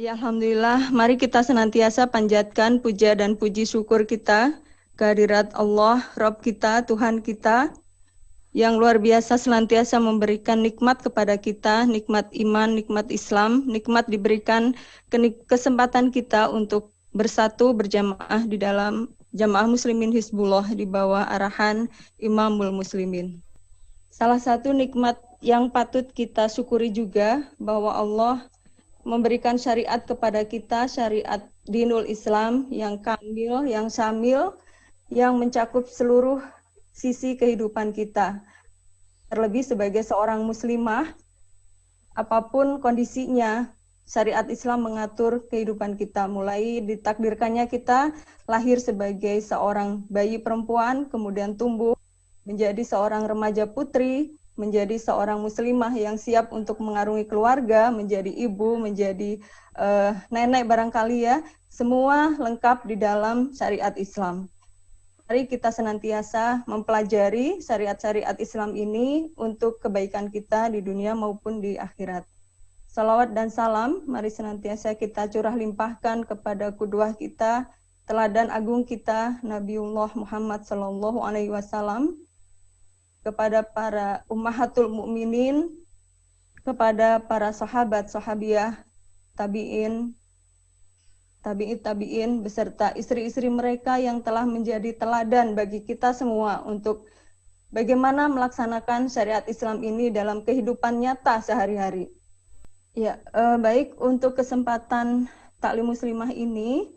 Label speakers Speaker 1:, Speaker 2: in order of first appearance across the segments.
Speaker 1: Ya, Alhamdulillah, mari kita senantiasa panjatkan puja dan puji syukur kita kehadirat Allah, Rabb kita, Tuhan kita, yang luar biasa senantiasa memberikan nikmat kepada kita, nikmat iman, nikmat Islam, nikmat diberikan kesempatan kita untuk bersatu berjamaah di dalam Jamaah Muslimin Hizbullah di bawah arahan Imamul Muslimin. Salah satu nikmat yang patut kita syukuri juga bahwa Allah memberikan syariat kepada kita, syariat dinul Islam yang kamil, yang syamil, yang mencakup seluruh sisi kehidupan kita. Terlebih sebagai seorang muslimah, apapun kondisinya, syariat Islam mengatur kehidupan kita. Mulai ditakdirkannya kita lahir sebagai seorang bayi perempuan, kemudian tumbuh menjadi seorang remaja putri, menjadi seorang muslimah yang siap untuk mengarungi keluarga, menjadi ibu, menjadi nenek barangkali ya, semua lengkap di dalam syariat Islam. Mari kita senantiasa mempelajari syariat-syariat Islam ini untuk kebaikan kita di dunia maupun di akhirat. Salawat dan salam, mari senantiasa kita curah limpahkan kepada qudwah kita, teladan agung kita, Nabiullah Muhammad SAW, kepada para ummahatul mukminin, kepada para sahabat, sahabiah, tabi'in, beserta istri-istri mereka yang telah menjadi teladan bagi kita semua untuk bagaimana melaksanakan syariat Islam ini dalam kehidupan nyata sehari-hari. Ya, baik, untuk kesempatan Taklim Muslimah ini,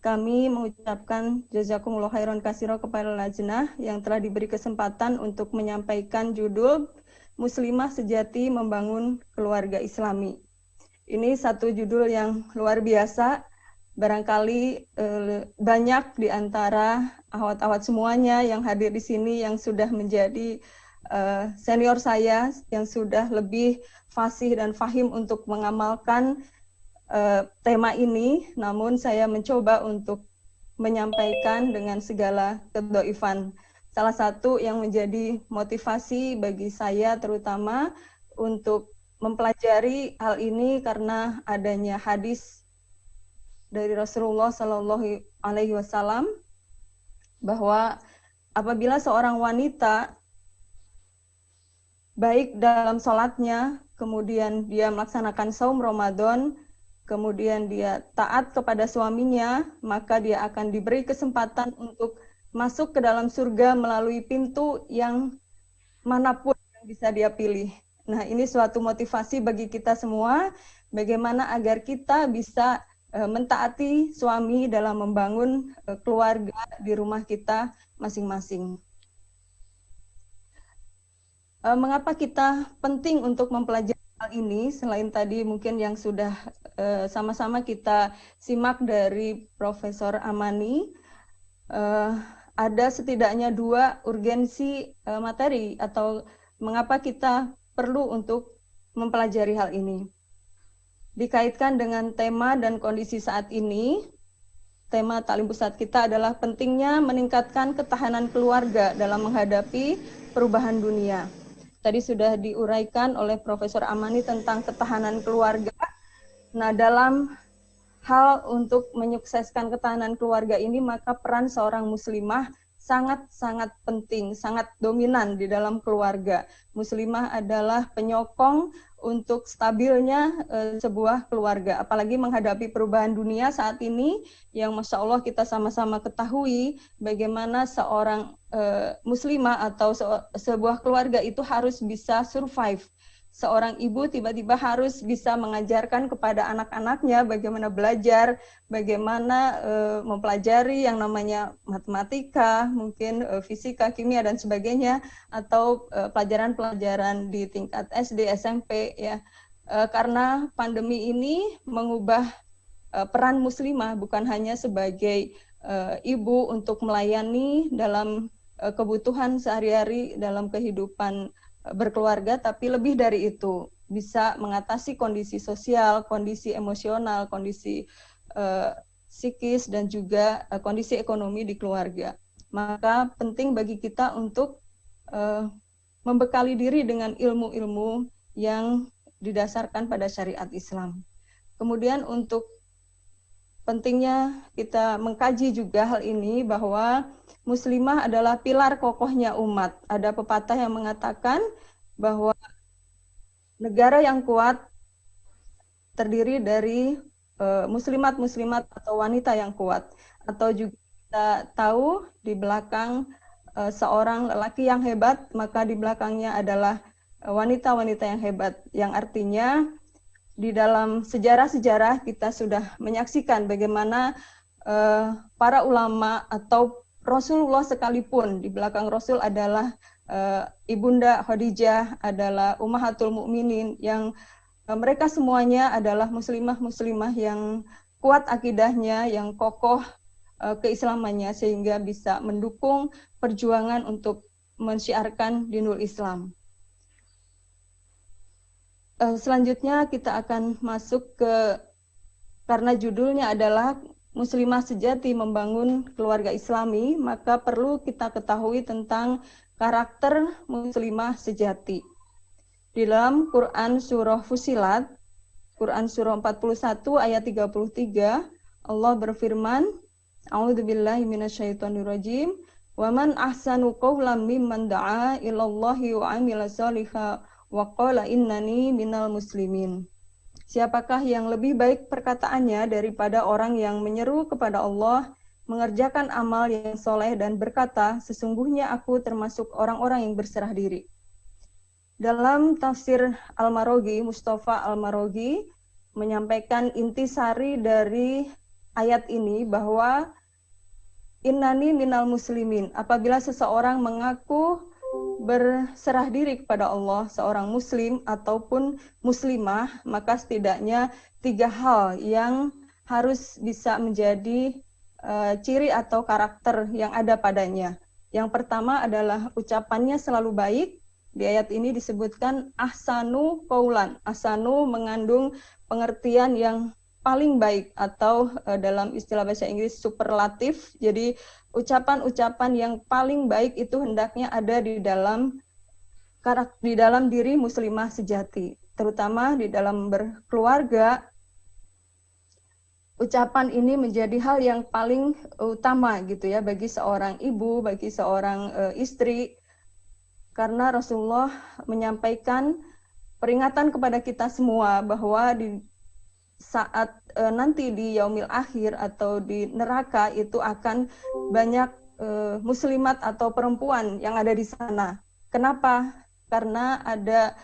Speaker 1: kami mengucapkan jazakumullah khairan katsira kepada Lajnah yang telah diberi kesempatan untuk menyampaikan judul Muslimah Sejati Membangun Keluarga Islami. Ini satu judul yang luar biasa, barangkali banyak di antara ahwat-ahwat semuanya yang hadir di sini yang sudah menjadi senior saya, yang sudah lebih fasih dan fahim untuk mengamalkan tema ini, namun saya mencoba untuk menyampaikan dengan segala kedoifan. Salah satu yang menjadi motivasi bagi saya terutama untuk mempelajari hal ini karena adanya hadis dari Rasulullah Shallallahu Alaihi Wasallam bahwa apabila seorang wanita baik dalam sholatnya, kemudian dia melaksanakan saum Ramadan, kemudian dia taat kepada suaminya, maka dia akan diberi kesempatan untuk masuk ke dalam surga melalui pintu yang manapun yang bisa dia pilih. Nah, ini suatu motivasi bagi kita semua, bagaimana agar kita bisa mentaati suami dalam membangun keluarga di rumah kita masing-masing. Mengapa kita penting untuk mempelajari hal ini, selain tadi mungkin yang sudah sama-sama kita simak dari Profesor Amani, ada setidaknya dua urgensi materi atau mengapa kita perlu untuk mempelajari hal ini. Dikaitkan dengan tema dan kondisi saat ini, tema Taklim Pusat kita adalah pentingnya meningkatkan ketahanan keluarga dalam menghadapi perubahan dunia. Tadi sudah diuraikan oleh Profesor Amani tentang ketahanan keluarga. Nah, dalam hal untuk menyukseskan ketahanan keluarga ini, maka peran seorang muslimah sangat-sangat penting, sangat dominan di dalam keluarga. Muslimah adalah penyokong untuk stabilnya sebuah keluarga. Apalagi menghadapi perubahan dunia saat ini, yang Masya Allah kita sama-sama ketahui bagaimana seorang muslimah atau sebuah keluarga itu harus bisa survive. Seorang ibu tiba-tiba harus bisa mengajarkan kepada anak-anaknya bagaimana belajar, bagaimana mempelajari yang namanya matematika, mungkin fisika, kimia, dan sebagainya, atau pelajaran-pelajaran di tingkat SD, SMP, ya. Karena pandemi ini mengubah peran muslimah bukan hanya sebagai ibu untuk melayani dalam kebutuhan sehari-hari dalam kehidupan berkeluarga, tapi lebih dari itu, bisa mengatasi kondisi sosial, kondisi emosional, kondisi psikis, dan juga kondisi ekonomi di keluarga. Maka penting bagi kita untuk membekali diri dengan ilmu-ilmu yang didasarkan pada syariat Islam. Kemudian untuk pentingnya kita mengkaji juga hal ini bahwa muslimah adalah pilar kokohnya umat. Ada pepatah yang mengatakan bahwa negara yang kuat terdiri dari muslimat-muslimat atau wanita yang kuat. Atau juga kita tahu di belakang seorang lelaki yang hebat, maka di belakangnya adalah wanita-wanita yang hebat. Yang artinya di dalam sejarah-sejarah kita sudah menyaksikan bagaimana para ulama atau Rasulullah sekalipun, di belakang Rasul adalah Ibunda Khadijah, adalah Ummahatul Mukminin, yang mereka semuanya adalah muslimah-muslimah yang kuat akidahnya, yang kokoh keislamannya, sehingga bisa mendukung perjuangan untuk mensyiarkan dinul Islam. Selanjutnya kita akan masuk ke, karena judulnya adalah Muslimah Sejati Membangun Keluarga Islami, maka perlu kita ketahui tentang karakter muslimah sejati. Di dalam Quran Surah Fusilat, Quran Surah 41 ayat 33, Allah berfirman, A'udzubillahi minasyaitonirrajim, wa man ahsanu qawlan mimman da'a ilallahi wa amila salihah wa qala innani minal muslimin. Siapakah yang lebih baik perkataannya daripada orang yang menyeru kepada Allah, mengerjakan amal yang soleh dan berkata, sesungguhnya aku termasuk orang-orang yang berserah diri. Dalam tafsir Al-Maraghi, Mustafa Al-Maraghi menyampaikan intisari dari ayat ini bahwa innani minal muslimin. Apabila seseorang mengaku berserah diri kepada Allah, seorang muslim ataupun muslimah, maka setidaknya 3 hal yang harus bisa menjadi ciri atau karakter yang ada padanya. Yang pertama adalah ucapannya selalu baik. Di ayat ini disebutkan ahsanu qaulan. Ahsanu mengandung pengertian yang paling baik, atau dalam istilah bahasa Inggris superlatif. Jadi ucapan-ucapan yang paling baik itu hendaknya ada di dalam diri muslimah sejati, terutama di dalam berkeluarga. Ucapan ini menjadi hal yang paling utama gitu ya bagi seorang ibu, bagi seorang istri. Karena Rasulullah menyampaikan peringatan kepada kita semua bahwa di saat nanti di yaumil akhir atau di neraka itu akan banyak muslimat atau perempuan yang ada di sana. Kenapa? Karena ada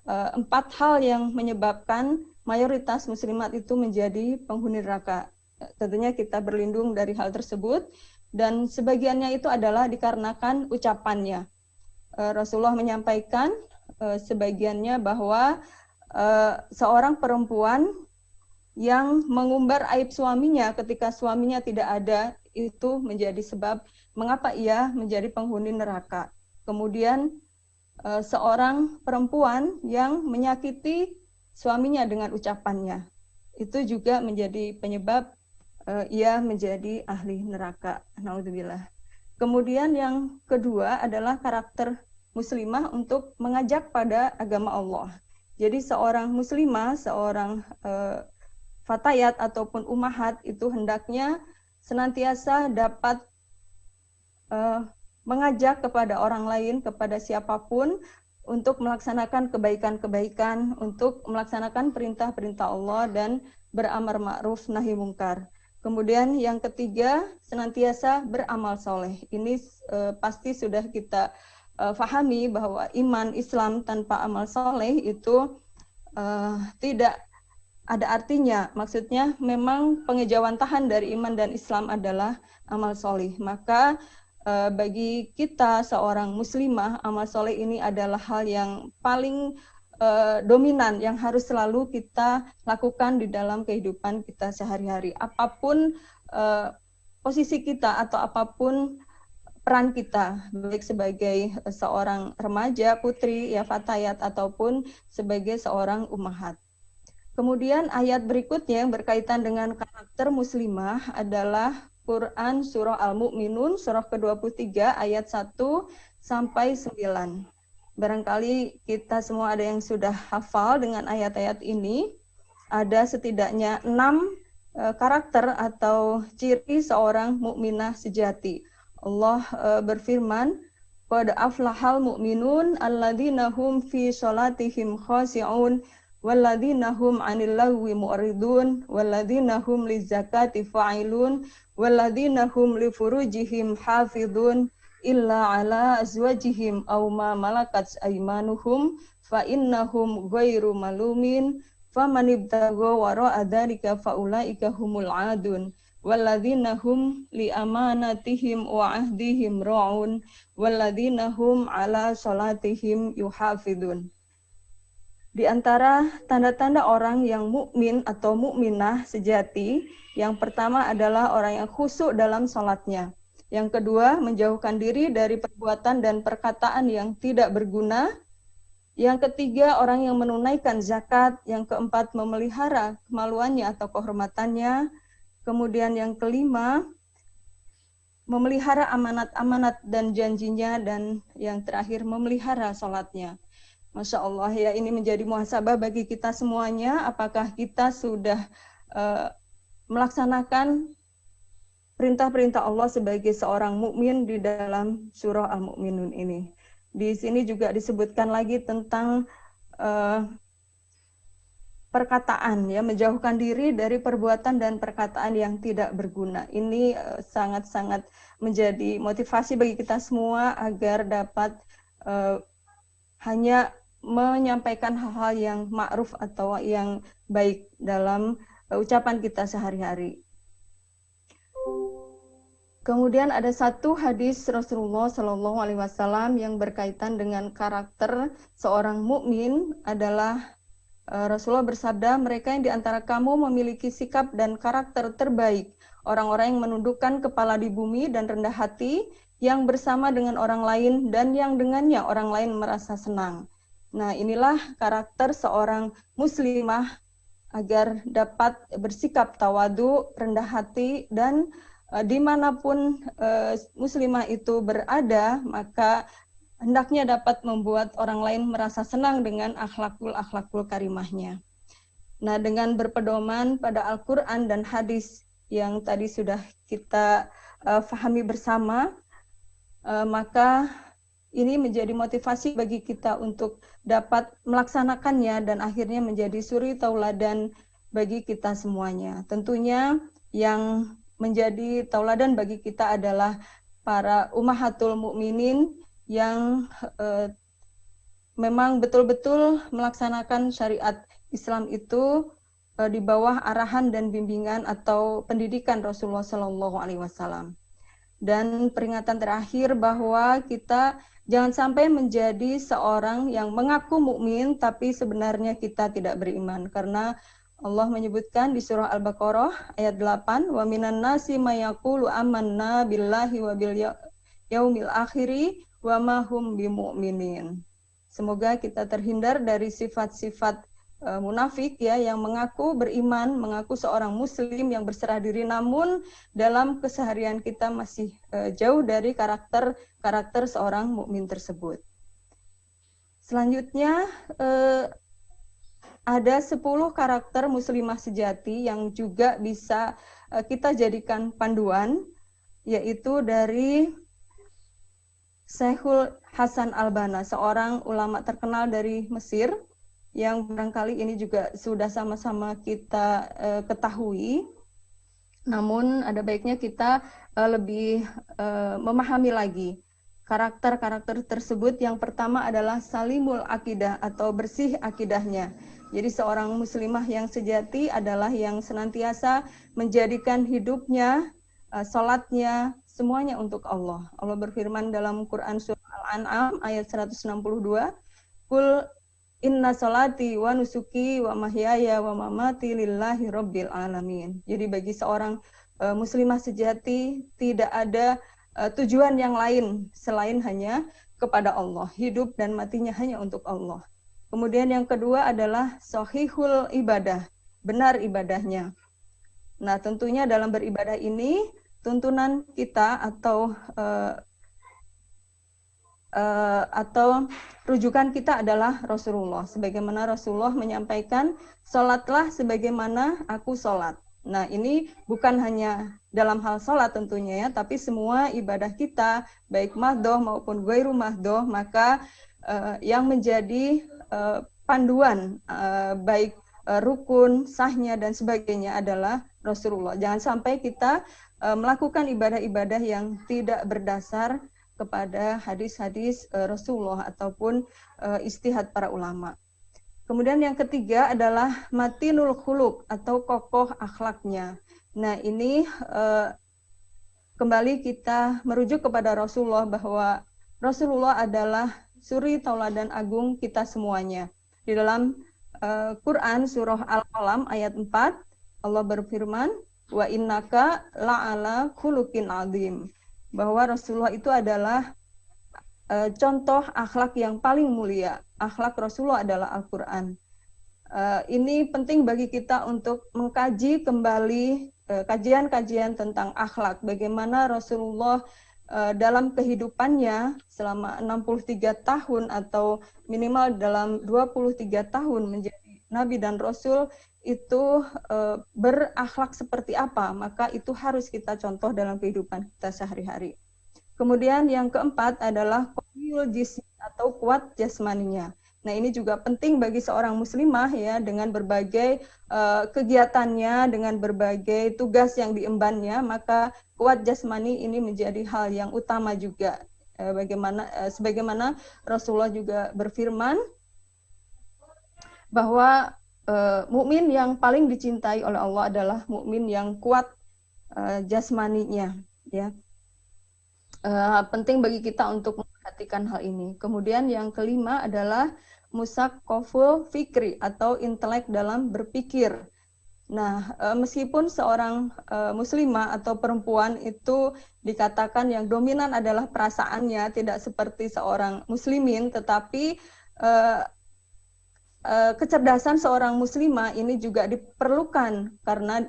Speaker 1: 4 hal yang menyebabkan mayoritas muslimat itu menjadi penghuni neraka. Tentunya kita berlindung dari hal tersebut, dan sebagiannya itu adalah dikarenakan ucapannya. Rasulullah menyampaikan sebagiannya bahwa seorang perempuan yang mengumbar aib suaminya ketika suaminya tidak ada, itu menjadi sebab mengapa ia menjadi penghuni neraka. Kemudian seorang perempuan yang menyakiti suaminya dengan ucapannya, itu juga menjadi penyebab ia menjadi ahli neraka. Naudzubillah. Kemudian yang kedua adalah karakter muslimah untuk mengajak pada agama Allah. Jadi seorang muslimah, seorang fatayat ataupun ummahat itu hendaknya senantiasa dapat mengajak kepada orang lain, kepada siapapun, untuk melaksanakan kebaikan-kebaikan, untuk melaksanakan perintah-perintah Allah dan beramar ma'ruf nahi mungkar. Kemudian yang ketiga, senantiasa beramal soleh. Ini pasti sudah kita fahami bahwa iman Islam tanpa amal soleh itu tidak ada artinya. Maksudnya memang pengejawantahan dari iman dan Islam adalah amal soleh. Maka bagi kita seorang muslimah, amal soleh ini adalah hal yang paling dominan yang harus selalu kita lakukan di dalam kehidupan kita sehari-hari. Apapun posisi kita atau apapun peran kita, baik sebagai seorang remaja, putri, ya fatayat, ataupun sebagai seorang ummahat. Kemudian ayat berikutnya yang berkaitan dengan karakter muslimah adalah Quran Surah Al-Mu'minun, surah ke-23 ayat 1 sampai 9. Barangkali kita semua ada yang sudah hafal dengan ayat-ayat ini. ada setidaknya 6 karakter atau ciri seorang mukminah sejati. Allah berfirman, qad aflahal mu'minun alladzina hum fi sholatihim khashi'un walladzina hum 'anil lagwi mu'ridun walladzina hum lizakati fa'ilun walladzina hum li furujihim hafizun illa 'ala azwajihim aw ma malakat aymanuhum fa innahum ghairu malumin faman ibtagha wara'a dzalika faulaika humul 'adun walladzina hum li amanatihim wa ahdihim ra'un walladzina hum 'ala shalatihim yuhafidun. Di antara tanda-tanda orang yang mukmin atau mukminah sejati, yang pertama adalah orang yang khusyuk dalam salatnya. Yang kedua, menjauhkan diri dari perbuatan dan perkataan yang tidak berguna. Yang ketiga, orang yang menunaikan zakat. Yang keempat, memelihara kemaluannya atau kehormatannya. Kemudian yang kelima, memelihara amanat-amanat dan janjinya. Dan yang terakhir, memelihara sholatnya. Masya Allah ya, ini menjadi muhasabah bagi kita semuanya. Apakah kita sudah melaksanakan perintah-perintah Allah sebagai seorang mukmin di dalam surah Al-Mu'minun ini. Di sini juga disebutkan lagi tentang perkataan, ya, menjauhkan diri dari perbuatan dan perkataan yang tidak berguna. Ini sangat-sangat menjadi motivasi bagi kita semua agar dapat hanya menyampaikan hal-hal yang ma'ruf atau yang baik dalam ucapan kita sehari-hari. Kemudian ada satu hadis Rasulullah Shallallahu Alaihi Wasallam yang berkaitan dengan karakter seorang mukmin adalah Rasulullah bersabda, mereka yang diantara kamu memiliki sikap dan karakter terbaik, orang-orang yang menundukkan kepala di bumi dan rendah hati, yang bersama dengan orang lain dan yang dengannya orang lain merasa senang. Nah, inilah karakter seorang muslimah agar dapat bersikap tawadu, rendah hati, dan dimanapun muslimah itu berada, maka hendaknya dapat membuat orang lain merasa senang dengan akhlakul karimahnya. Nah, dengan berpedoman pada Al-Quran dan hadis yang tadi sudah kita fahami bersama, maka ini menjadi motivasi bagi kita untuk dapat melaksanakannya dan akhirnya menjadi suri tauladan bagi kita semuanya. Tentunya yang menjadi tauladan bagi kita adalah para ummahatul mukminin yang memang betul-betul melaksanakan syariat Islam itu di bawah arahan dan bimbingan atau pendidikan Rasulullah Shallallahu Alaihi Wasallam. Dan peringatan terakhir bahwa kita jangan sampai menjadi seorang yang mengaku mukmin tapi sebenarnya kita tidak beriman, karena Allah menyebutkan di surah Al-Baqarah ayat 8, wa minan nasi may yaqulu amanna billahi wa bil yaumil akhiri wa ma hum bimu'minin. Semoga kita terhindar dari sifat-sifat munafik, ya, yang mengaku beriman, mengaku seorang muslim yang berserah diri, namun dalam keseharian kita masih jauh dari karakter seorang mukmin tersebut. Selanjutnya ada 10 karakter muslimah sejati yang juga bisa kita jadikan panduan, yaitu dari Syekhul Hasan Al-Banna, seorang ulama terkenal dari Mesir, yang barangkali ini juga sudah sama-sama kita ketahui. Namun ada baiknya kita lebih memahami lagi karakter-karakter tersebut. Yang pertama adalah salimul akidah atau bersih akidahnya. Jadi seorang muslimah yang sejati adalah yang senantiasa menjadikan hidupnya, salatnya, semuanya untuk Allah. Allah berfirman dalam Quran surah Al-An'am ayat 162, Qul inna salati wa nusuki wa mahyaya wa mamati lillahi rabbil alamin. Jadi bagi seorang muslimah sejati tidak ada tujuan yang lain selain hanya kepada Allah. Hidup dan matinya hanya untuk Allah. Kemudian yang kedua adalah sahihul ibadah, benar ibadahnya. Nah, tentunya dalam beribadah ini tuntunan kita atau atau rujukan kita adalah Rasulullah. Sebagaimana Rasulullah menyampaikan, sholatlah sebagaimana aku sholat. Nah, ini bukan hanya dalam hal sholat tentunya ya, tapi semua ibadah kita, baik mahdoh maupun ghairu mahdoh, maka yang menjadi panduan baik rukun, sahnya dan sebagainya adalah Rasulullah. Jangan sampai kita melakukan ibadah-ibadah yang tidak berdasar kepada hadis-hadis Rasulullah ataupun ijtihad para ulama. Kemudian yang ketiga adalah matinul khuluq atau kokoh akhlaknya. Nah, ini kembali kita merujuk kepada Rasulullah bahwa Rasulullah adalah suri tauladan agung kita semuanya. Di dalam Quran surah Al-Qalam ayat 4, Allah berfirman, wa innaka la'ala khuluqin azim. Bahwa Rasulullah itu adalah contoh akhlak yang paling mulia. Akhlak Rasulullah adalah Al-Quran. Ini penting bagi kita untuk mengkaji kembali kajian-kajian tentang akhlak. Bagaimana Rasulullah dalam kehidupannya selama 63 tahun atau minimal dalam 23 tahun menjadi Nabi dan Rasul itu berakhlak seperti apa. Maka itu harus kita contoh dalam kehidupan kita sehari-hari. Kemudian yang keempat adalah qawiyul jism atau kuat jasmaninya. Nah, ini juga penting bagi seorang muslimah ya, dengan berbagai kegiatannya, dengan berbagai tugas yang diembannya, maka kuat jasmani ini menjadi hal yang utama juga. Sebagaimana Rasulullah juga berfirman bahwa mukmin yang paling dicintai oleh Allah adalah mukmin yang kuat jasmaninya, ya. Penting bagi kita untuk memperhatikan hal ini. Kemudian yang kelima adalah musaqqaful fikri atau intelek dalam berpikir. Nah, meskipun seorang muslimah atau perempuan itu dikatakan yang dominan adalah perasaannya, tidak seperti seorang muslimin, tetapi kecerdasan seorang muslimah ini juga diperlukan karena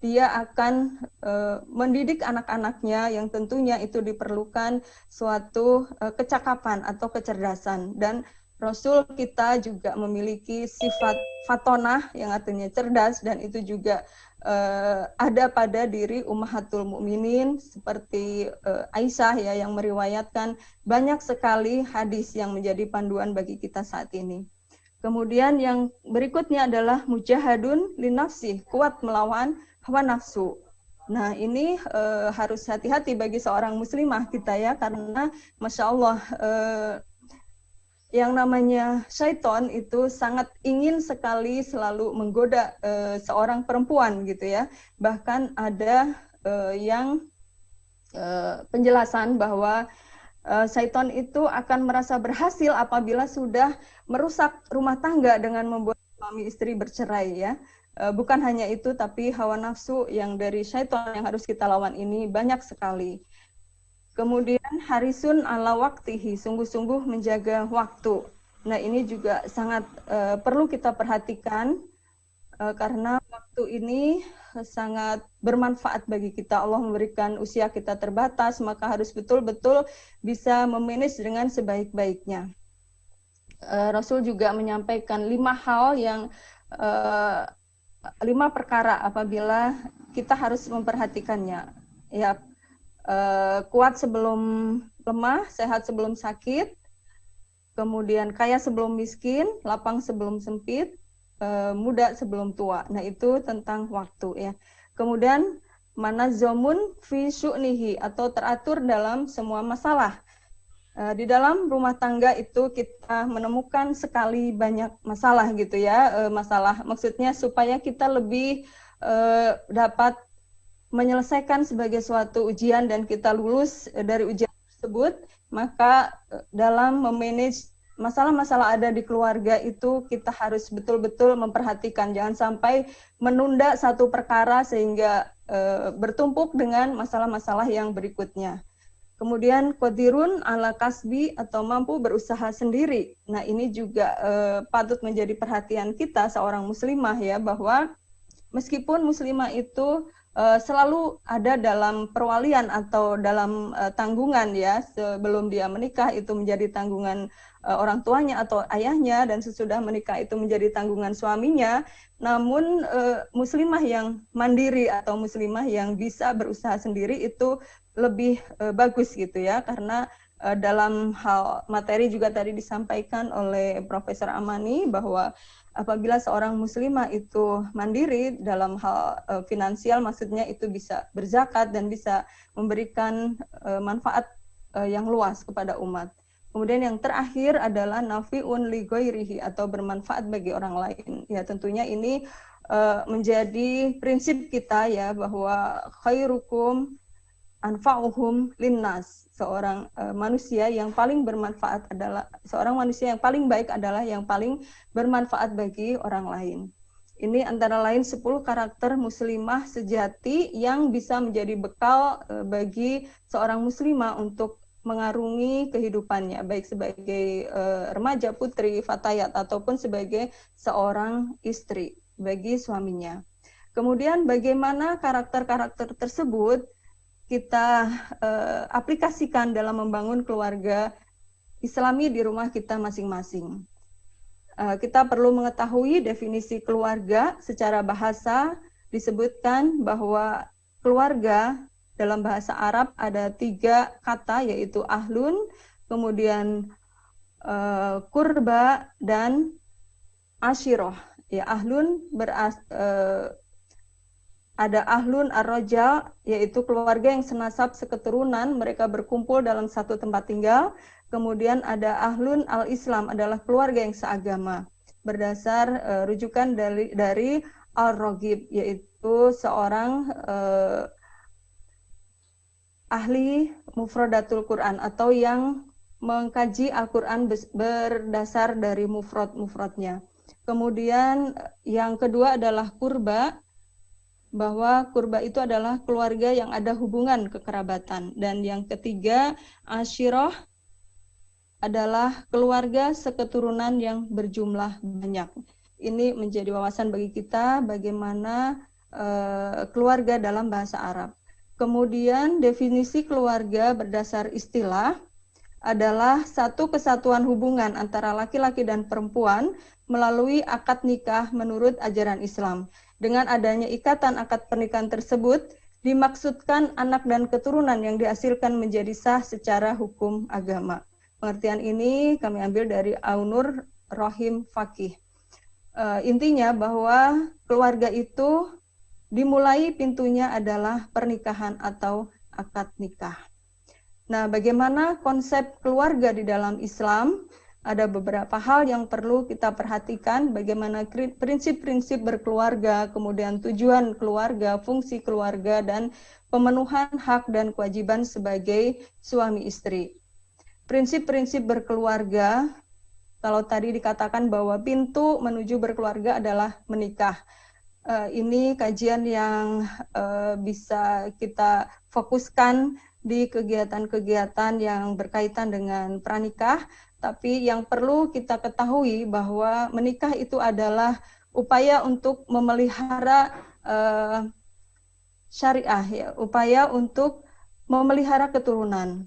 Speaker 1: dia akan mendidik anak-anaknya yang tentunya itu diperlukan suatu kecakapan atau kecerdasan. Dan Rasul kita juga memiliki sifat fatonah yang artinya cerdas, dan itu juga ada pada diri Ummahatul Mukminin seperti Aisyah ya, yang meriwayatkan banyak sekali hadis yang menjadi panduan bagi kita saat ini. Kemudian yang berikutnya adalah mujahadun linafsih, kuat melawan hawa nafsu. Nah, ini harus hati-hati bagi seorang muslimah kita ya, karena Masya Allah yang namanya syaiton itu sangat ingin sekali selalu menggoda seorang perempuan gitu ya. Bahkan ada yang penjelasan bahwa syaiton itu akan merasa berhasil apabila sudah merusak rumah tangga dengan membuat suami istri bercerai ya. Bukan hanya itu, tapi hawa nafsu yang dari syaitan yang harus kita lawan ini banyak sekali. Kemudian harisun ala waktihi, sungguh-sungguh menjaga waktu. Nah, ini juga sangat perlu kita perhatikan karena waktu ini sangat bermanfaat bagi kita. Allah memberikan usia kita terbatas, maka harus betul-betul bisa memanage dengan sebaik-baiknya. Rasul juga menyampaikan 5 hal yang 5 perkara apabila kita harus memperhatikannya. Ya, kuat sebelum lemah, sehat sebelum sakit, kemudian kaya sebelum miskin, lapang sebelum sempit, muda sebelum tua. Nah, itu tentang waktu ya. Kemudian manazomun fi syu'nihi atau teratur dalam semua masalah. Di dalam rumah tangga itu kita menemukan sekali banyak masalah gitu ya, masalah maksudnya supaya kita lebih dapat menyelesaikan sebagai suatu ujian dan kita lulus dari ujian tersebut, maka dalam memanage masalah-masalah ada di keluarga itu kita harus betul-betul memperhatikan, jangan sampai menunda satu perkara sehingga bertumpuk dengan masalah-masalah yang berikutnya. Kemudian qadirun ala kasbi atau mampu berusaha sendiri. Nah, ini juga patut menjadi perhatian kita seorang muslimah ya, bahwa meskipun muslimah itu selalu ada dalam perwalian atau dalam tanggungan ya, sebelum dia menikah itu menjadi tanggungan orang tuanya atau ayahnya, dan sesudah menikah itu menjadi tanggungan suaminya. Namun muslimah yang mandiri atau muslimah yang bisa berusaha sendiri itu lebih bagus gitu ya, karena dalam hal materi juga tadi disampaikan oleh Profesor Amani bahwa apabila seorang muslimah itu mandiri dalam hal finansial, maksudnya itu bisa berzakat dan bisa memberikan manfaat yang luas kepada umat. Kemudian yang terakhir adalah nafi'un li ghairihi atau bermanfaat bagi orang lain. Ya, tentunya ini menjadi prinsip kita ya, bahwa khairukum anfa'uhum linnas. Seorang manusia yang paling bermanfaat adalah seorang manusia yang paling baik adalah yang paling bermanfaat bagi orang lain. Ini antara lain 10 karakter muslimah sejati yang bisa menjadi bekal bagi seorang muslimah untuk mengarungi kehidupannya, baik sebagai remaja, putri, fatayat, ataupun sebagai seorang istri bagi suaminya. Kemudian bagaimana karakter-karakter tersebut kita aplikasikan dalam membangun keluarga Islami di rumah kita masing-masing. Kita perlu mengetahui definisi keluarga. Secara bahasa disebutkan bahwa keluarga dalam bahasa Arab ada 3 kata, yaitu ahlun, kemudian kurba, dan ashiroh. Ya, ahlun ada ahlun ar-rajal, yaitu keluarga yang senasab seketurunan, mereka berkumpul dalam satu tempat tinggal. Kemudian ada ahlun al-Islam, adalah keluarga yang seagama. Berdasar rujukan dari Al-Raghib, yaitu seorang ahli mufradatul Quran atau yang mengkaji Al-Quran berdasar dari mufrad-mufradnya. Kemudian yang kedua adalah kurba, bahwa kurba itu adalah keluarga yang ada hubungan kekerabatan. Dan yang ketiga, ashiroh, adalah keluarga seketurunan yang berjumlah banyak. Ini menjadi wawasan bagi kita bagaimana keluarga dalam bahasa Arab. Kemudian definisi keluarga berdasar istilah adalah satu kesatuan hubungan antara laki-laki dan perempuan melalui akad nikah menurut ajaran Islam. Dengan adanya ikatan akad pernikahan tersebut, dimaksudkan anak dan keturunan yang dihasilkan menjadi sah secara hukum agama. Pengertian ini kami ambil dari Aunur Rohim Fakih. Intinya bahwa keluarga itu dimulai pintunya adalah pernikahan atau akad nikah. Nah, bagaimana konsep keluarga di dalam Islam? Ada beberapa hal yang perlu kita perhatikan, bagaimana prinsip-prinsip berkeluarga, kemudian tujuan keluarga, fungsi keluarga, dan pemenuhan hak dan kewajiban sebagai suami istri. Prinsip-prinsip berkeluarga, kalau tadi dikatakan bahwa pintu menuju berkeluarga adalah menikah. Ini kajian yang bisa kita fokuskan di kegiatan-kegiatan yang berkaitan dengan pranikah, tapi yang perlu kita ketahui bahwa menikah itu adalah upaya untuk memelihara syariah, ya, upaya untuk memelihara keturunan.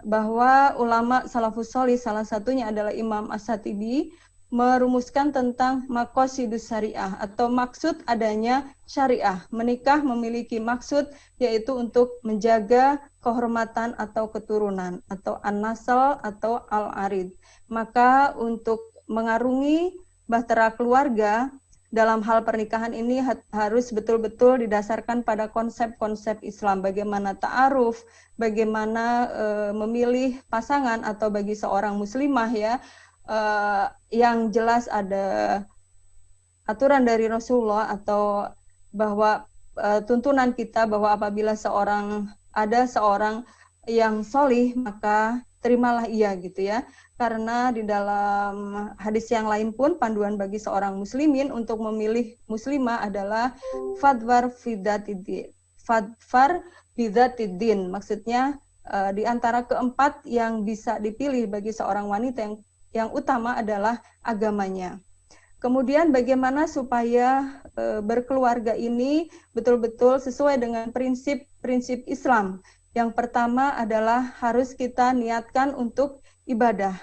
Speaker 1: Bahwa ulama salafus sholih, salah satunya adalah Imam As-Shatibi, merumuskan tentang maqasidus syariah atau maksud adanya syariah. Menikah memiliki maksud, yaitu untuk menjaga kehormatan atau keturunan atau an-nasl atau al-arid. Maka untuk mengarungi bahtera keluarga dalam hal pernikahan ini harus betul-betul didasarkan pada konsep-konsep Islam. Bagaimana ta'aruf, bagaimana memilih pasangan, atau bagi seorang muslimah ya, yang jelas ada aturan dari Rasulullah, atau bahwa tuntunan kita bahwa apabila ada seorang yang solih, maka terimalah ia gitu ya. Karena di dalam hadis yang lain pun panduan bagi seorang muslimin untuk memilih muslimah adalah fadfar bidzatiddin. Maksudnya di antara keempat yang bisa dipilih bagi seorang wanita yang utama adalah agamanya. Kemudian bagaimana supaya berkeluarga ini betul-betul sesuai dengan prinsip-prinsip Islam. Yang pertama adalah harus kita niatkan untuk ibadah,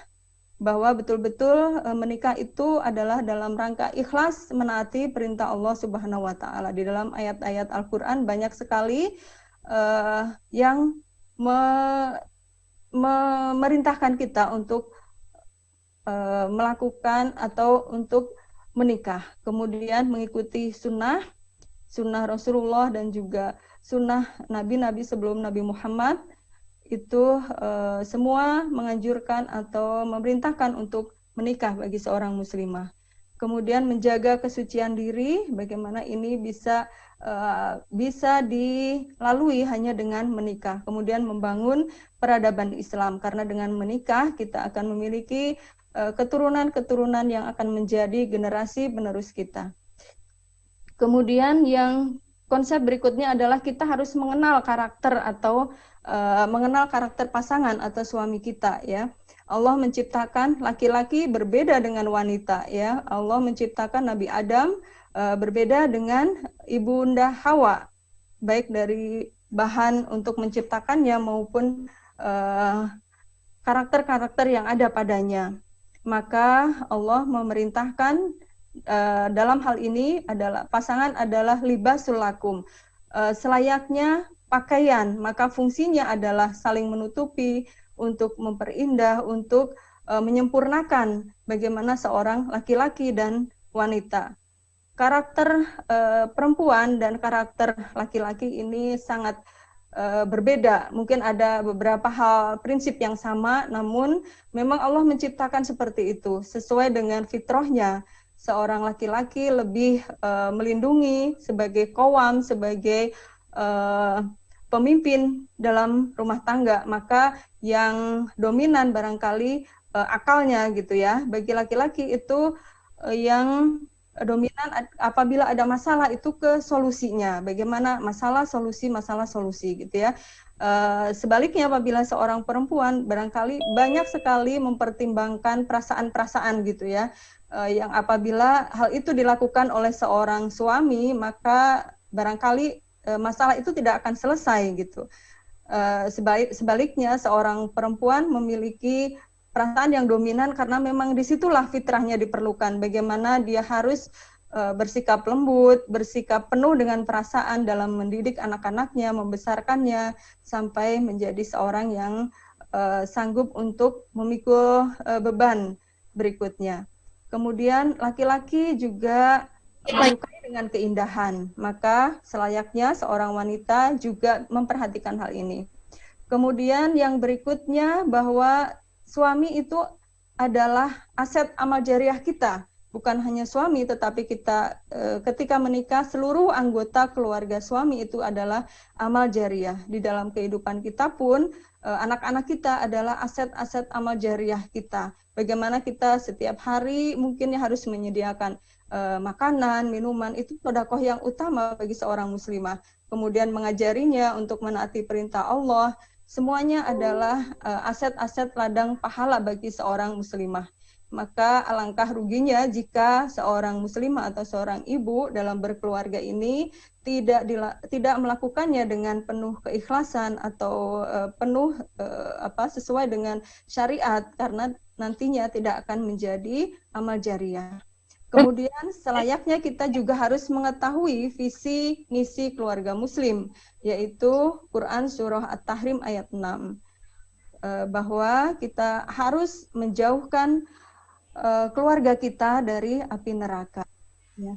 Speaker 1: bahwa betul-betul menikah itu adalah dalam rangka ikhlas menaati perintah Allah Subhanahu wa taala. Di dalam ayat-ayat Al-Qur'an banyak sekali yang memerintahkan kita untuk melakukan atau untuk menikah, kemudian mengikuti sunnah Rasulullah dan juga sunnah nabi-nabi sebelum Nabi Muhammad. Itu semua menganjurkan atau memerintahkan untuk menikah bagi seorang muslimah. Kemudian menjaga kesucian diri, bagaimana ini bisa dilalui hanya dengan menikah. Kemudian membangun peradaban Islam, karena dengan menikah kita akan memiliki keturunan-keturunan yang akan menjadi generasi penerus kita. Kemudian yang konsep berikutnya adalah kita harus mengenal karakter atau mengenal karakter pasangan atau suami kita, ya. Allah menciptakan laki-laki berbeda dengan wanita, ya. Allah menciptakan Nabi Adam berbeda dengan Ibunda Hawa, baik dari bahan untuk menciptakannya maupun karakter-karakter yang ada padanya. Maka Allah memerintahkan dalam hal ini adalah pasangan adalah libasul lakum, selayaknya pakaian, maka fungsinya adalah saling menutupi, untuk memperindah, untuk menyempurnakan bagaimana seorang laki-laki dan wanita. Karakter perempuan dan karakter laki-laki ini sangat berbeda. Mungkin ada beberapa hal prinsip yang sama, namun memang Allah menciptakan seperti itu sesuai dengan fitrahnya. Seorang laki-laki lebih melindungi sebagai qawam, sebagai pemimpin dalam rumah tangga, maka yang dominan barangkali akalnya gitu ya. Bagi laki-laki itu yang dominan apabila ada masalah itu ke solusinya, bagaimana masalah solusi gitu ya. Sebaliknya apabila seorang perempuan barangkali banyak sekali mempertimbangkan perasaan-perasaan gitu ya, yang apabila hal itu dilakukan oleh seorang suami, maka barangkali masalah itu tidak akan selesai gitu. Sebaliknya seorang perempuan memiliki perasaan yang dominan karena memang disitulah fitrahnya diperlukan. Bagaimana dia harus bersikap lembut, bersikap penuh dengan perasaan dalam mendidik anak-anaknya, membesarkannya sampai menjadi seorang yang sanggup untuk memikul beban berikutnya. Kemudian laki-laki juga menyukai dengan keindahan, maka selayaknya seorang wanita juga memperhatikan hal ini. Kemudian yang berikutnya bahwa suami itu adalah aset amal jariah kita, bukan hanya suami, tetapi kita ketika menikah seluruh anggota keluarga suami itu adalah amal jariah. Di dalam kehidupan kita pun anak-anak kita adalah aset-aset amal jariah kita. Bagaimana kita setiap hari mungkin harus menyediakan makanan, minuman, itu sedekah yang utama bagi seorang muslimah. Kemudian mengajarinya untuk menaati perintah Allah. Semuanya adalah aset-aset ladang pahala bagi seorang muslimah. Maka alangkah ruginya jika seorang muslimah atau seorang ibu dalam berkeluarga ini tidak melakukannya dengan penuh keikhlasan atau penuh sesuai dengan syariat, karena nantinya tidak akan menjadi amal jariah. Kemudian selayaknya kita juga harus mengetahui visi misi keluarga muslim, yaitu Quran Surah At-Tahrim ayat 6, bahwa kita harus menjauhkan keluarga kita dari api neraka. Ya.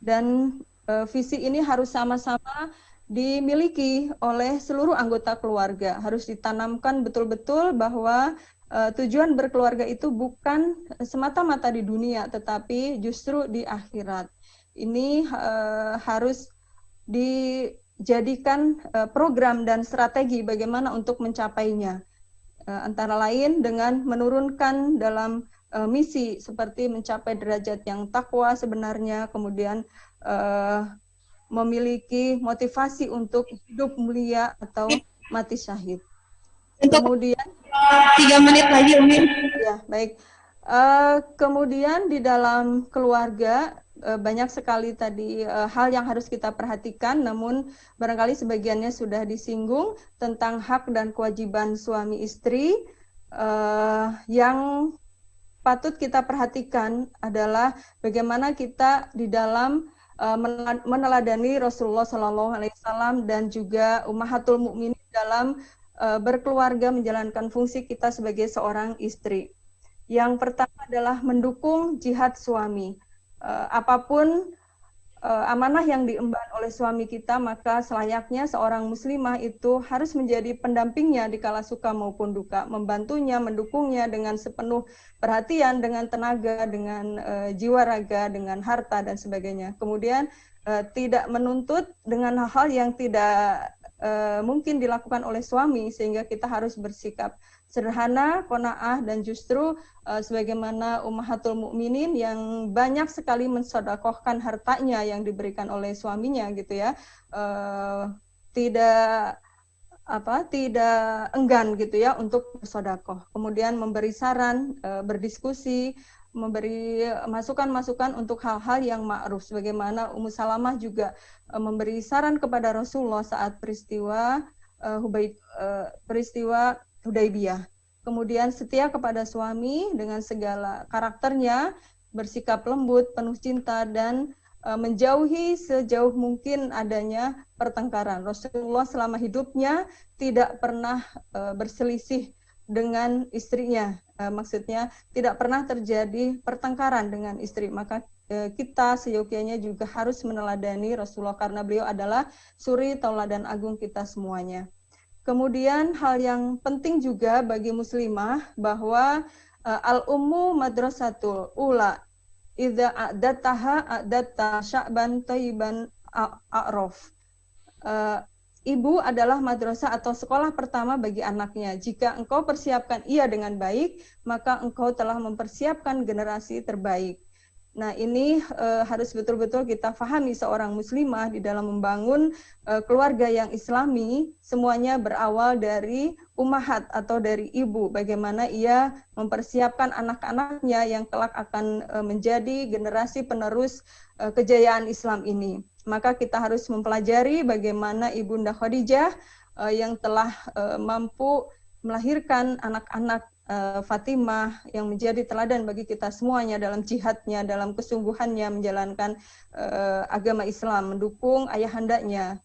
Speaker 1: Dan visi ini harus sama-sama dimiliki oleh seluruh anggota keluarga. Harus ditanamkan betul-betul bahwa tujuan berkeluarga itu bukan semata-mata di dunia, tetapi justru di akhirat. Ini harus dijadikan program dan strategi bagaimana untuk mencapainya. Antara lain dengan menurunkan dalam misi seperti mencapai derajat yang takwa sebenarnya, kemudian memiliki motivasi untuk hidup mulia atau mati syahid. Kemudian
Speaker 2: 3 menit lagi, Umi.
Speaker 1: Ya, baik. Kemudian di dalam keluarga banyak sekali tadi hal yang harus kita perhatikan, namun barangkali sebagiannya sudah disinggung tentang hak dan kewajiban suami istri. Yang patut kita perhatikan adalah bagaimana kita di dalam meneladani Rasulullah SAW dan juga Ummahatul Mukminin dalam berkeluarga, menjalankan fungsi kita sebagai seorang istri. Yang pertama adalah mendukung jihad suami. Apapun amanah yang diemban oleh suami kita, maka selayaknya seorang muslimah itu harus menjadi pendampingnya di kala suka maupun duka, membantunya, mendukungnya dengan sepenuh perhatian, dengan tenaga, dengan jiwa raga, dengan harta dan sebagainya. Kemudian tidak menuntut dengan hal-hal yang tidak mungkin dilakukan oleh suami, sehingga kita harus bersikap sederhana, qanaah, dan justru sebagaimana Ummahatul Mukminin yang banyak sekali mensedekahkan hartanya yang diberikan oleh suaminya gitu ya, tidak enggan gitu ya untuk bersedekah. Kemudian memberi saran, berdiskusi, memberi masukan-masukan untuk hal-hal yang ma'ruf, sebagaimana Ummu Salamah juga memberi saran kepada Rasulullah saat peristiwa Hudaibiyah. Kemudian setia kepada suami dengan segala karakternya, bersikap lembut, penuh cinta, dan menjauhi sejauh mungkin adanya pertengkaran. Rasulullah selama hidupnya tidak pernah berselisih dengan istrinya. Maksudnya tidak pernah terjadi pertengkaran dengan istri. Maka kita seyogyanya juga harus meneladani Rasulullah karena beliau adalah suri tauladan agung kita semuanya. Kemudian hal yang penting juga bagi muslimah bahwa al-ummu madrasatul ula idza a'dataha a'datta sya'ban thayyiban a'raf. Ibu adalah madrasah atau sekolah pertama bagi anaknya. Jika engkau persiapkan ia dengan baik, maka engkau telah mempersiapkan generasi terbaik. Nah, ini harus betul-betul kita pahami seorang muslimah di dalam membangun keluarga yang islami, semuanya berawal dari ummahat atau dari ibu. Bagaimana ia mempersiapkan anak-anaknya yang kelak akan menjadi generasi penerus kejayaan Islam ini. Maka kita harus mempelajari bagaimana Ibunda Khadijah yang telah mampu melahirkan anak-anak Fatimah yang menjadi teladan bagi kita semuanya dalam jihadnya, dalam kesungguhannya menjalankan agama Islam, mendukung ayahandanya.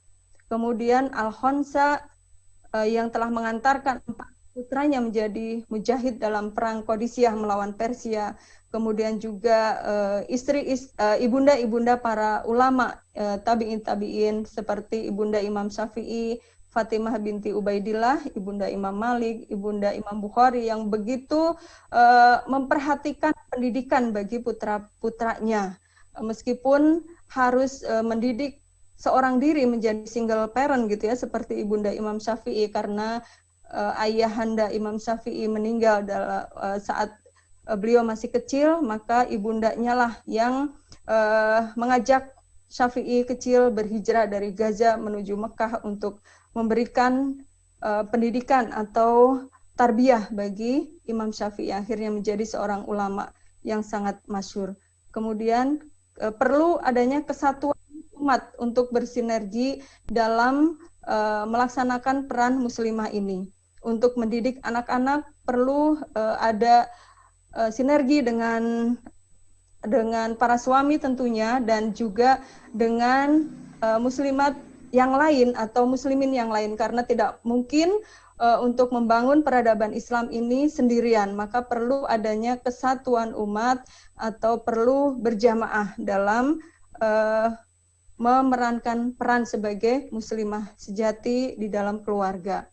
Speaker 1: Kemudian Al-Khonsa yang telah mengantarkan 4 putranya menjadi mujahid dalam perang Qadisiyah melawan Persia. Kemudian juga ibunda-ibunda para ulama tabi'in seperti Ibunda Imam Syafi'i, Fatimah binti Ubaidillah, Ibunda Imam Malik, Ibunda Imam Bukhari yang begitu memperhatikan pendidikan bagi putra-putranya. Meskipun harus mendidik seorang diri menjadi single parent gitu ya, seperti Ibunda Imam Syafi'i, karena ayahanda Imam Syafi'i meninggal saat beliau masih kecil, maka ibundanya lah yang mengajak Syafi'i kecil berhijrah dari Gaza menuju Mekah untuk memberikan pendidikan atau tarbiyah bagi Imam Syafi'i, akhirnya menjadi seorang ulama yang sangat masyhur. Kemudian perlu adanya kesatuan umat untuk bersinergi dalam melaksanakan peran muslimah ini. Untuk mendidik anak-anak perlu ada sinergi dengan para suami tentunya, dan juga dengan muslimat yang lain atau muslimin yang lain, karena tidak mungkin untuk membangun peradaban Islam ini sendirian, maka perlu adanya kesatuan umat atau perlu berjamaah dalam memerankan peran sebagai muslimah sejati di dalam keluarga.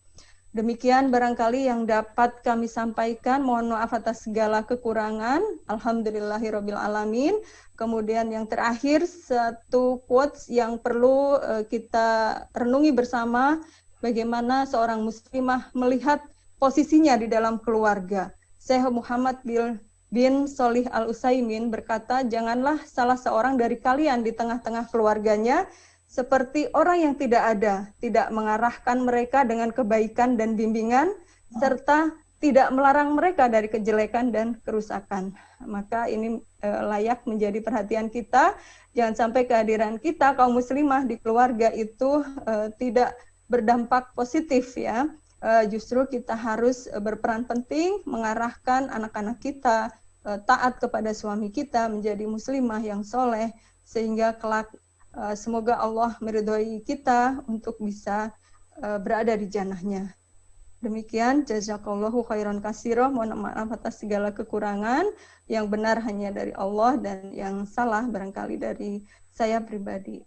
Speaker 1: Demikian barangkali yang dapat kami sampaikan. Mohon maaf atas segala kekurangan. Alhamdulillahirabbil alamin. Kemudian yang terakhir, satu quotes yang perlu kita renungi bersama, bagaimana seorang muslimah melihat posisinya di dalam keluarga. Syekh Muhammad bin Shalih Al-Utsaimin berkata, janganlah salah seorang dari kalian di tengah-tengah keluarganya seperti orang yang tidak ada, tidak mengarahkan mereka dengan kebaikan dan bimbingan, serta tidak melarang mereka dari kejelekan dan kerusakan. Maka ini layak menjadi perhatian kita. Jangan sampai kehadiran kita kaum muslimah di keluarga itu tidak berdampak positif ya. Justru kita harus berperan penting mengarahkan anak-anak kita taat kepada suami kita, menjadi muslimah yang soleh, sehingga kelak semoga Allah meridhoi kita untuk bisa berada di jannahnya. Demikian, jazakallahu khairan katsira. Mohon maaf atas segala kekurangan, yang benar hanya dari Allah dan yang salah barangkali dari saya pribadi.